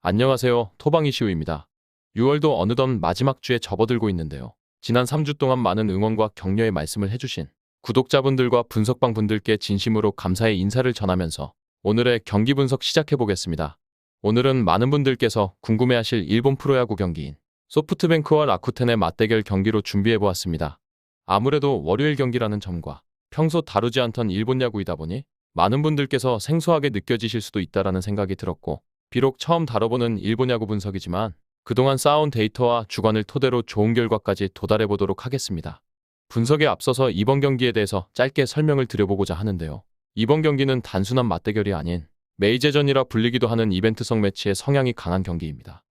안녕하세요. 토방이시우입니다. 6월도 어느덧 마지막 주에 접어들고 있는데요. 지난 3주 동안 많은 응원과 격려의 말씀을 해주신 구독자분들과 분석방 분들께 진심으로 감사의 인사를 전하면서 오늘의 경기 분석 시작해 보겠습니다. 오늘은 많은 분들께서 궁금해하실 일본 프로야구 경기인 소프트뱅크와 라쿠텐의 맞대결 경기로 준비해 보았습니다. 아무래도 월요일 경기라는 점과 평소 다루지 않던 일본 야구이다 보니 많은 분들께서 생소하게 느껴지실 수도 있다라는 생각이 들었고, 비록 처음 다뤄보는 일본 야구 분석이지만 그동안 쌓아온 데이터와 주관을 토대로 좋은 결과까지 도달해 보도록 하겠습니다. 분석에 앞서서 이번 경기에 대해서 짧게 설명을 드려보고자 하는데요. 이번 경기는 단순한 맞대결이 아닌 메이제전이라 불리기도 하는 이벤트성 매치의 성향이 강한 경기입니다.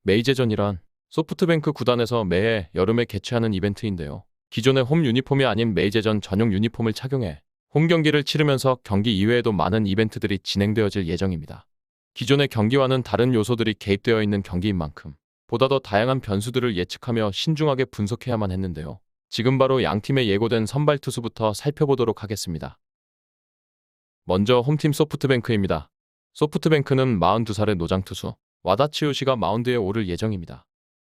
메이제전이란 소프트뱅크 구단에서 매해 여름에 개최하는 이벤트인데요. 기존의 홈 유니폼이 아닌 메이제전 전용 유니폼을 착용해 홈 경기를 치르면서 경기 이외에도 많은 이벤트들이 진행되어질 예정입니다. 기존의 경기와는 다른 요소들이 개입되어 있는 경기인 만큼 보다 더 다양한 변수들을 예측하며 신중하게 분석해야만 했는데요. 지금 바로 양팀의 예고된 선발 투수부터 살펴보도록 하겠습니다. 먼저 홈팀 소프트뱅크입니다. 소프트뱅크는 42살의 노장 투수 와다 치요시가 마운드에 오를 예정입니다.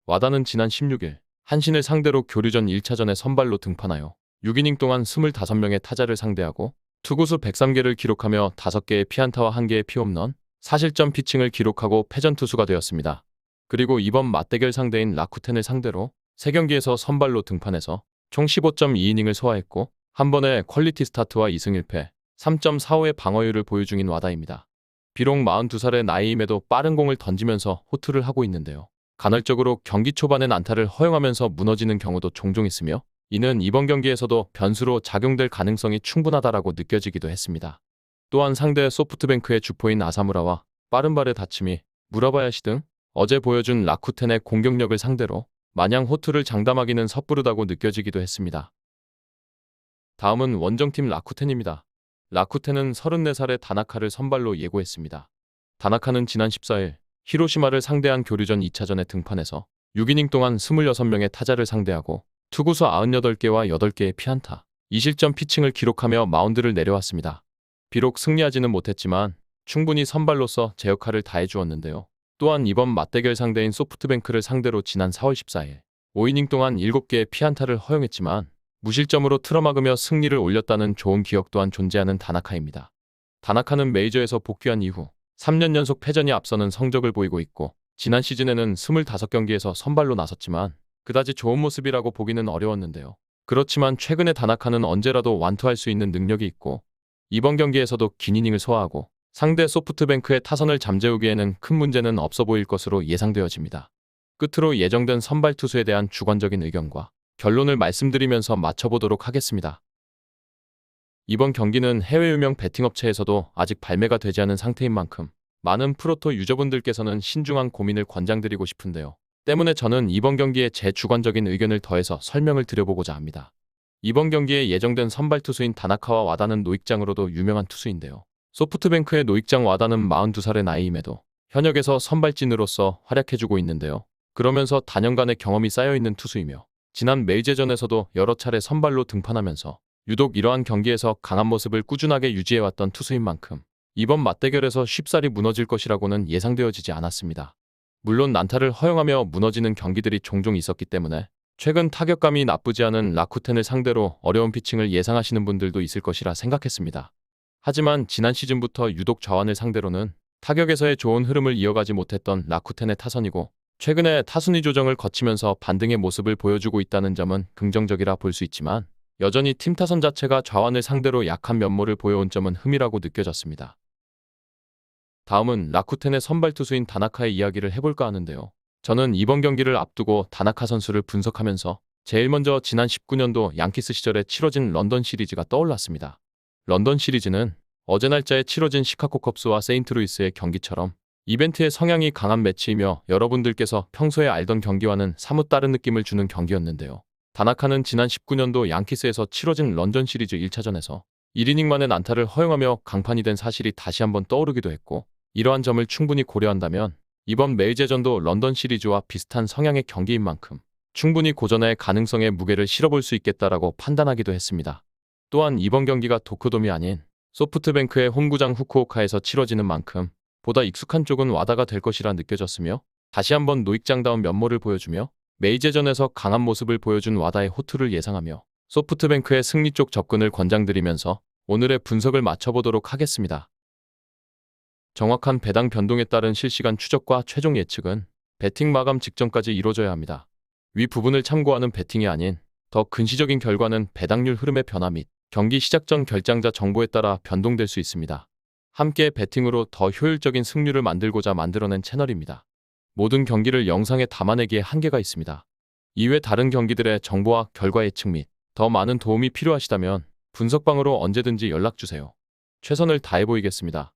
와다는 지난 16일 한신을 상대로 교류전 1차전에 선발로 등판하여 6이닝 동안 25명의 타자를 상대하고 투구수 103개를 기록하며 5개의 피안타와 1개의 피홈런, 4실점 피칭을 기록하고 패전 투수가 되었습니다. 그리고 이번 맞대결 상대인 라쿠텐을 상대로 3경기에서 선발로 등판해서 총 15.2이닝을 소화했고 한 번의 퀄리티 스타트와 2승 1패, 3.45의 방어율을 보유 중인 와다입니다. 비록 42살의 나이임에도 빠른 공을 던지면서 호투를 하고 있는데요. 간헐적으로 경기 초반엔 안타를 허용하면서 무너지는 경우도 종종 있으며 이는 이번 경기에서도 변수로 작용될 가능성이 충분하다라고 느껴지기도 했습니다. 또한 상대 소프트뱅크의 주포인 아사무라와 빠른 발의 다침이 무라바야시 등 어제 보여준 라쿠텐의 공격력을 상대로 마냥 호투를 장담하기는 섣부르다고 느껴지기도 했습니다. 다음은 원정팀 라쿠텐입니다. 라쿠텐은 34살의 다나카를 선발로 예고했습니다. 다나카는 지난 14일 히로시마를 상대한 교류전 2차전에 등판해서 6이닝 동안 26명의 타자를 상대하고 투구수 98개와 8개의 피안타, 2실점 피칭을 기록하며 마운드를 내려왔습니다. 비록 승리하지는 못했지만 충분히 선발로서 제 역할을 다해주었는데요. 또한 이번 맞대결 상대인 소프트뱅크를 상대로 지난 4월 14일 5이닝 동안 7개의 피안타를 허용했지만 무실점으로 틀어막으며 승리를 올렸다는 좋은 기억 또한 존재하는 다나카입니다. 다나카는 메이저에서 복귀한 이후 3년 연속 패전이 앞서는 성적을 보이고 있고 지난 시즌에는 25경기에서 선발로 나섰지만 그다지 좋은 모습이라고 보기는 어려웠는데요. 그렇지만 최근에 다나카는 언제라도 완투할 수 있는 능력이 있고 이번 경기에서도 긴 이닝을 소화하고 상대 소프트뱅크의 타선을 잠재우기에는 큰 문제는 없어 보일 것으로 예상되어집니다. 끝으로 예정된 선발 투수에 대한 주관적인 의견과 결론을 말씀드리면서 맞춰보도록 하겠습니다. 이번 경기는 해외 유명 베팅업체에서도 아직 발매가 되지 않은 상태인 만큼 많은 프로토 유저분들께서는 신중한 고민을 권장드리고 싶은데요. 때문에 저는 이번 경기에 제 주관적인 의견을 더해서 설명을 드려보고자 합니다. 이번 경기에 예정된 선발 투수인 다나카와 와다는 노익장으로도 유명한 투수인데요. 소프트뱅크의 노익장 와다는 42살의 나이임에도 현역에서 선발진으로서 활약해주고 있는데요. 그러면서 다년간의 경험이 쌓여있는 투수이며 지난 메이제전에서도 여러 차례 선발로 등판하면서 유독 이러한 경기에서 강한 모습을 꾸준하게 유지해왔던 투수인 만큼 이번 맞대결에서 쉽사리 무너질 것이라고는 예상되어지지 않았습니다. 물론 난타를 허용하며 무너지는 경기들이 종종 있었기 때문에 최근 타격감이 나쁘지 않은 라쿠텐을 상대로 어려운 피칭을 예상하시는 분들도 있을 것이라 생각했습니다. 하지만 지난 시즌부터 유독 좌완을 상대로는 타격에서의 좋은 흐름을 이어가지 못했던 라쿠텐의 타선이고 최근에 타순위 조정을 거치면서 반등의 모습을 보여주고 있다는 점은 긍정적이라 볼 수 있지만 여전히 팀 타선 자체가 좌완을 상대로 약한 면모를 보여온 점은 흠이라고 느껴졌습니다. 다음은 라쿠텐의 선발 투수인 다나카의 이야기를 해볼까 하는데요. 저는 이번 경기를 앞두고 다나카 선수를 분석하면서 제일 먼저 지난 19년도 양키스 시절에 치러진 런던 시리즈가 떠올랐습니다. 런던 시리즈는 어제 날짜에 치러진 시카고 컵스와 세인트루이스의 경기처럼 이벤트의 성향이 강한 매치이며 여러분들께서 평소에 알던 경기와는 사뭇 다른 느낌을 주는 경기였는데요. 다나카는 지난 19년도 양키스에서 치러진 런던 시리즈 1차전에서 1이닝 만에 난타를 허용하며 강판이 된 사실이 다시 한번 떠오르기도 했고 이러한 점을 충분히 고려한다면 이번 메이제전도 런던 시리즈와 비슷한 성향의 경기인 만큼 충분히 고전의 가능성에 무게를 실어볼 수 있겠다라고 판단하기도 했습니다. 또한 이번 경기가 도쿄돔이 아닌 소프트뱅크의 홈구장 후쿠오카에서 치러지는 만큼 보다 익숙한 쪽은 와다가 될 것이라 느껴졌으며 다시 한번 노익장다운 면모를 보여주며 메이제전에서 강한 모습을 보여준 와다의 호투를 예상하며 소프트뱅크의 승리 쪽 접근을 권장드리면서 오늘의 분석을 마쳐보도록 하겠습니다. 정확한 배당 변동에 따른 실시간 추적과 최종 예측은 배팅 마감 직전까지 이루어져야 합니다. 위 부분을 참고하는 배팅이 아닌 더 근시적인 결과는 배당률 흐름의 변화 및 경기 시작 전 결장자 정보에 따라 변동될 수 있습니다. 함께 배팅으로 더 효율적인 승률을 만들고자 만들어낸 채널입니다. 모든 경기를 영상에 담아내기에 한계가 있습니다. 이외 다른 경기들의 정보와 결과 예측 및 더 많은 도움이 필요하시다면 분석방으로 언제든지 연락주세요. 최선을 다해 보이겠습니다.